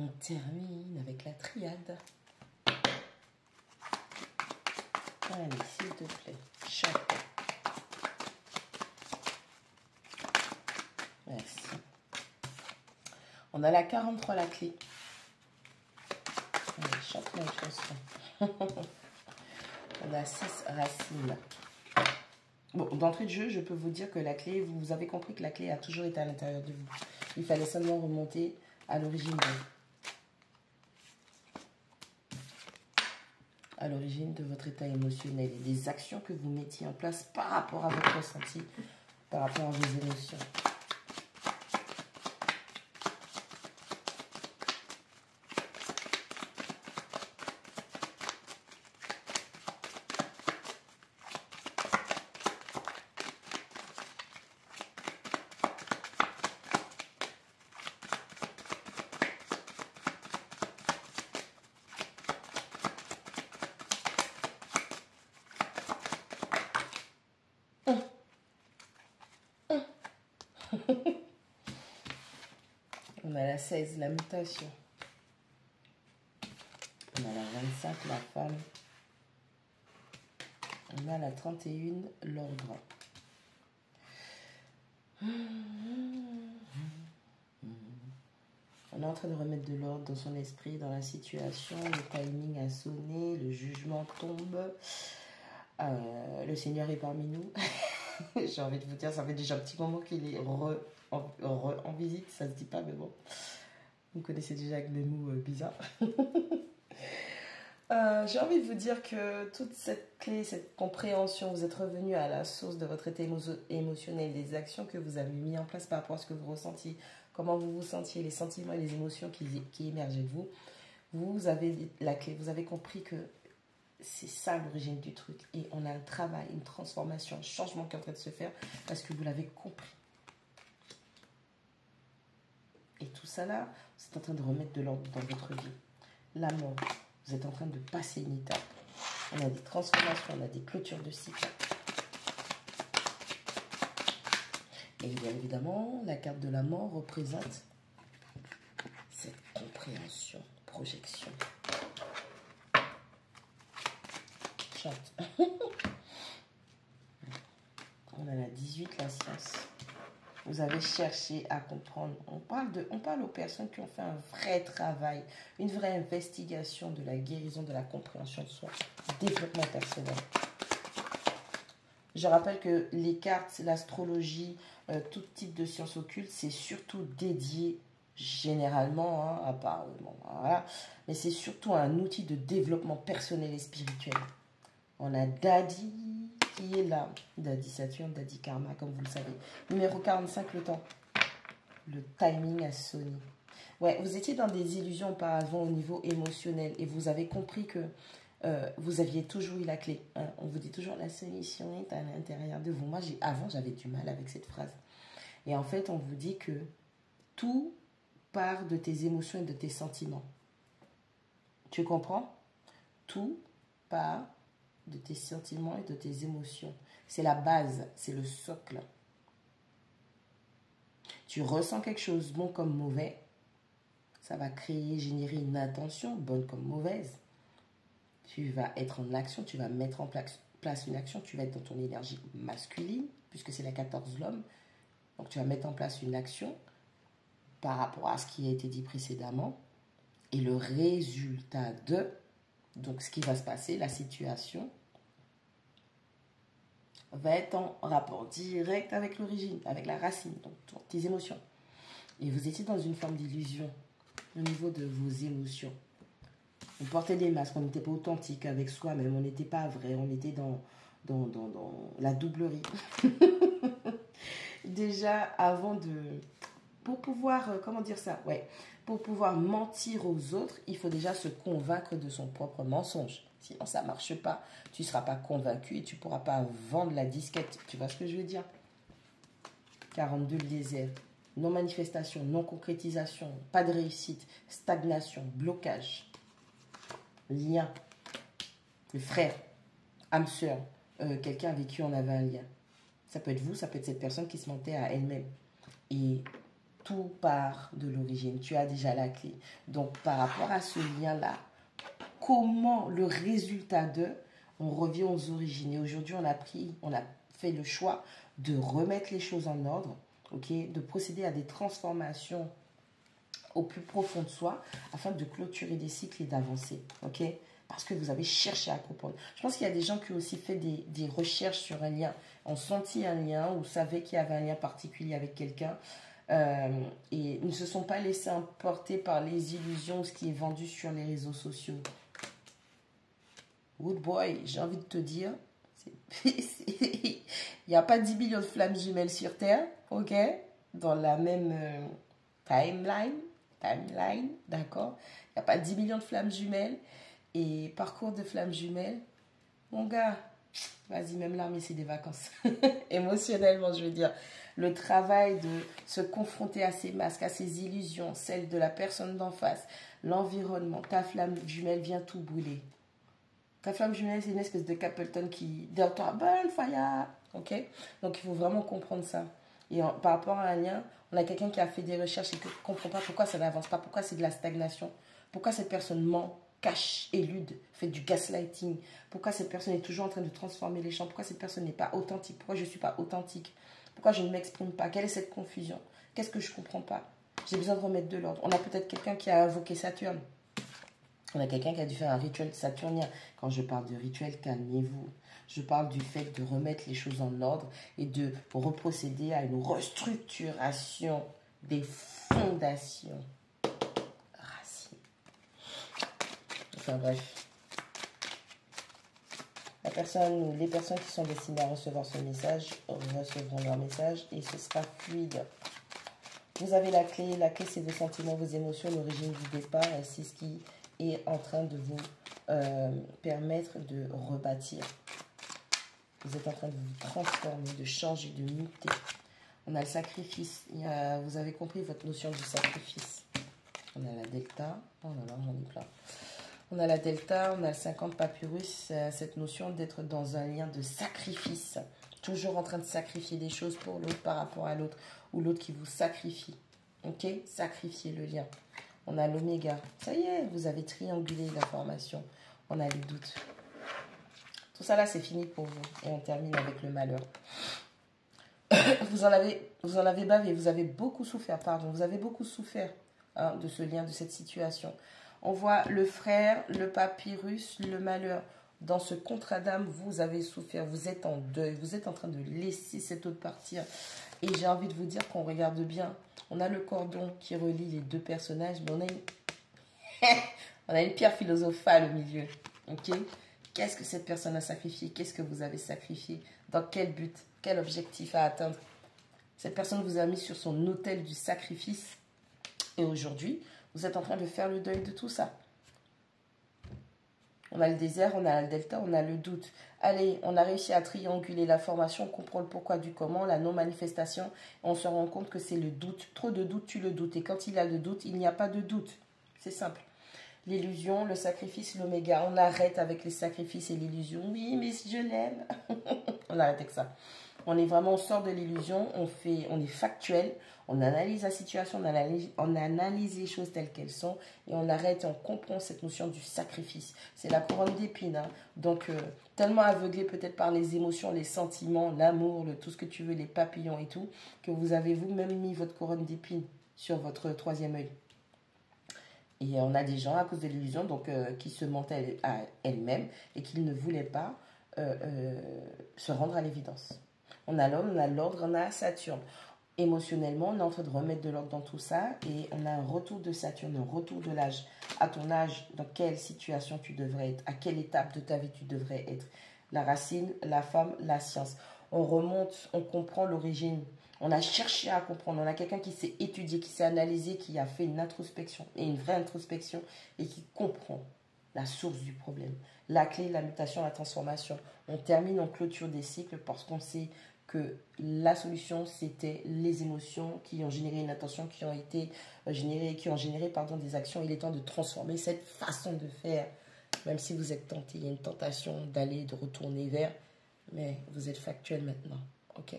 On termine avec la triade. Allez, s'il te plaît. Chapeau. Merci. On a la 43, la clé. Allez, chante la chanson. On a 6 racines. Bon, d'entrée de jeu, je peux vous dire que la clé, vous avez compris que la clé a toujours été à l'intérieur de vous. Il fallait seulement remonter à l'origine de votre état émotionnel et des actions que vous mettiez en place par rapport à votre ressenti, par rapport à vos émotions. On a la 16, la mutation. On a la 25, la femme. On a la 31, l'ordre. On est en train de remettre de l'ordre dans son esprit, dans la situation. Le timing a sonné, le jugement tombe. Le Seigneur est parmi nous. J'ai envie de vous dire, ça fait déjà un petit moment qu'il est en visite. Ça se dit pas, mais bon. Vous connaissez déjà avec les mots bizarres. J'ai envie de vous dire que toute cette clé, cette compréhension, vous êtes revenu à la source de votre état émotionnel, des actions que vous avez mis en place par rapport à ce que vous ressentiez, comment vous vous sentiez, les sentiments et les émotions qui émergeaient de vous. Vous avez la clé, vous avez compris que c'est ça l'origine du truc. Et on a un travail, une transformation, un changement qui est en train de se faire parce que vous l'avez compris. Et tout ça là, vous êtes en train de remettre de l'ordre dans votre vie. L'amour, vous êtes en train de passer une étape. On a des transformations, on a des clôtures de cycle. Et bien évidemment, la carte de la mort représente cette compréhension, projection. Chante. On a la 18, la science. Vous avez cherché à comprendre. On parle aux personnes qui ont fait un vrai travail, une vraie investigation de la guérison, de la compréhension de soi, développement personnel. Je rappelle que les cartes, l'astrologie, tout type de sciences occultes, c'est surtout dédié généralement, hein, à part, bon, voilà, mais c'est surtout un outil de développement personnel et spirituel. On a Daddy qui est là. Daddy Saturne, Daddy Karma, comme vous le savez. Numéro 45, le temps. Le timing a sonné. Ouais, vous étiez dans des illusions auparavant au niveau émotionnel et vous avez compris que vous aviez toujours eu la clé. Hein. On vous dit toujours la solution est à l'intérieur de vous. Moi, avant, j'avais du mal avec cette phrase. Et en fait, on vous dit que tout part de tes émotions et de tes sentiments. Tu comprends? Tout part de tes sentiments et de tes émotions. C'est la base, c'est le socle. Tu ressens quelque chose, bon comme mauvais, ça va créer, générer une intention, bonne comme mauvaise. Tu vas être en action, tu vas mettre en place une action, tu vas être dans ton énergie masculine, puisque c'est la 14 l'homme. Donc tu vas mettre en place une action par rapport à ce qui a été dit précédemment. Et le résultat de, donc ce qui va se passer, la situation, va être en rapport direct avec l'origine, avec la racine, donc tes émotions. Et vous étiez dans une forme d'illusion au niveau de vos émotions. On portait des masques, on n'était pas authentique avec soi-même, on n'était pas vrai, on était dans la doublerie. Déjà, avant de... Pour pouvoir, comment dire ça? Ouais, pour pouvoir mentir aux autres, il faut déjà se convaincre de son propre mensonge. Sinon, ça ne marche pas. Tu ne seras pas convaincu et tu ne pourras pas vendre la disquette. Tu vois ce que je veux dire? 42, le désert. Non-manifestation, non-concrétisation, pas de réussite, stagnation, blocage, lien, le frère, âme sœur, quelqu'un avec qui on avait un lien. Ça peut être vous, ça peut être cette personne qui se mentait à elle-même. Et tout part de l'origine. Tu as déjà la clé. Donc, par rapport à ce lien-là, comment le résultat de, on revient aux origines. Et aujourd'hui, on a fait le choix de remettre les choses en ordre, ok, de procéder à des transformations au plus profond de soi afin de clôturer des cycles et d'avancer, ok, parce que vous avez cherché à comprendre. Je pense qu'il y a des gens qui ont aussi fait des recherches sur un lien, ont senti un lien ou savaient qu'il y avait un lien particulier avec quelqu'un et ne se sont pas laissés emporter par les illusions, ce qui est vendu sur les réseaux sociaux. Good boy, j'ai envie de te dire, il n'y a pas 10 millions de flammes jumelles sur Terre, ok, dans la même timeline, d'accord. Il n'y a pas 10 millions de flammes jumelles et parcours de flammes jumelles, mon gars, vas-y, même là, mais c'est des vacances. Émotionnellement, je veux dire, le travail de se confronter à ces masques, à ces illusions, celles de la personne d'en face, l'environnement, ta flamme jumelle vient tout brûler. Ta flamme jumelle, c'est une espèce de Capleton qui, derrière toi, burn fire, ok? Donc, il faut vraiment comprendre ça. Et par rapport à un lien, on a quelqu'un qui a fait des recherches et qui ne comprend pas pourquoi ça n'avance pas, pourquoi c'est de la stagnation, pourquoi cette personne ment, cache, élude, fait du gaslighting, pourquoi cette personne est toujours en train de transformer les gens, pourquoi cette personne n'est pas authentique, pourquoi je ne suis pas authentique, pourquoi je ne m'exprime pas, quelle est cette confusion, qu'est-ce que je ne comprends pas, j'ai besoin de remettre de l'ordre. On a peut-être quelqu'un qui a invoqué Saturne. On a quelqu'un qui a dû faire un rituel saturnien. Quand je parle de rituel, calmez-vous. Je parle du fait de remettre les choses en ordre et de reprocéder à une restructuration des fondations. Racines. Enfin bref. La personne ou les personnes qui sont destinées à recevoir ce message recevront leur message et ce sera fluide. Vous avez la clé. La clé, c'est vos sentiments, vos émotions, l'origine du départ. Et c'est ce qui est en train de vous permettre de rebâtir. Vous êtes en train de vous transformer, de changer, de muter. On a le sacrifice. Vous avez compris votre notion du sacrifice. On a la delta. Oh là là, j'en ai plein. On a la delta, on a le 50 papyrus. Cette notion d'être dans un lien de sacrifice. Toujours en train de sacrifier des choses pour l'autre par rapport à l'autre. Ou l'autre qui vous sacrifie. Ok? Sacrifier le lien. On a l'oméga. Ça y est, vous avez triangulé l'information. On a les doutes. Tout ça là, c'est fini pour vous. Et on termine avec le malheur. Vous en avez bavé. Vous avez beaucoup souffert, pardon. Vous avez beaucoup souffert de ce lien, de cette situation. On voit le frère, le papyrus, le malheur. Dans ce contrat d'âme, vous avez souffert. Vous êtes en deuil. Vous êtes en train de laisser cet autre partir. Et j'ai envie de vous dire qu'on regarde bien. On a le cordon qui relie les deux personnages, mais on a une pierre philosophale au milieu. Ok? Qu'est-ce que cette personne a sacrifié? Qu'est-ce que vous avez sacrifié? Dans quel but? Quel objectif à atteindre? Cette personne vous a mis sur son autel du sacrifice. Et aujourd'hui, vous êtes en train de faire le deuil de tout ça. On a le désert, on a le delta, on a le doute. Allez, on a réussi à trianguler la formation, on comprend le pourquoi du comment, la non-manifestation. On se rend compte que c'est le doute. Trop de doute, tu le doutes. Et quand il y a le doute, il n'y a pas de doute. C'est simple. L'illusion, le sacrifice, l'oméga. On arrête avec les sacrifices et l'illusion. Oui, mais si je l'aime. On arrête avec ça. On sort de l'illusion, on est factuel, on analyse la situation, on analyse les choses telles qu'elles sont et on arrête et on comprend cette notion du sacrifice. C'est la couronne d'épines. Hein. Donc, tellement aveuglé peut-être par les émotions, les sentiments, l'amour, tout ce que tu veux, les papillons et tout, que vous avez vous-même mis votre couronne d'épines sur votre troisième œil. Et on a des gens, à cause de l'illusion, qui se mentaient à elles-mêmes et qui ne voulaient pas se rendre à l'évidence. On a l'homme, on a l'ordre, on a Saturne. Émotionnellement, on est en train de remettre de l'ordre dans tout ça et on a un retour de Saturne, un retour de l'âge. À ton âge, dans quelle situation tu devrais être? À quelle étape de ta vie tu devrais être? La racine, la femme, la science. On remonte, on comprend l'origine. On a cherché à comprendre. On a quelqu'un qui s'est étudié, qui s'est analysé, qui a fait une introspection et une vraie introspection et qui comprend la source du problème. La clé, la mutation, la transformation. On termine en clôture des cycles parce qu'on sait que la solution, c'était les émotions qui ont généré une attention, qui ont généré des actions. Il est temps de transformer cette façon de faire. Même si vous êtes tenté, il y a une tentation d'aller, de retourner vers, mais vous êtes factuel maintenant. Ok?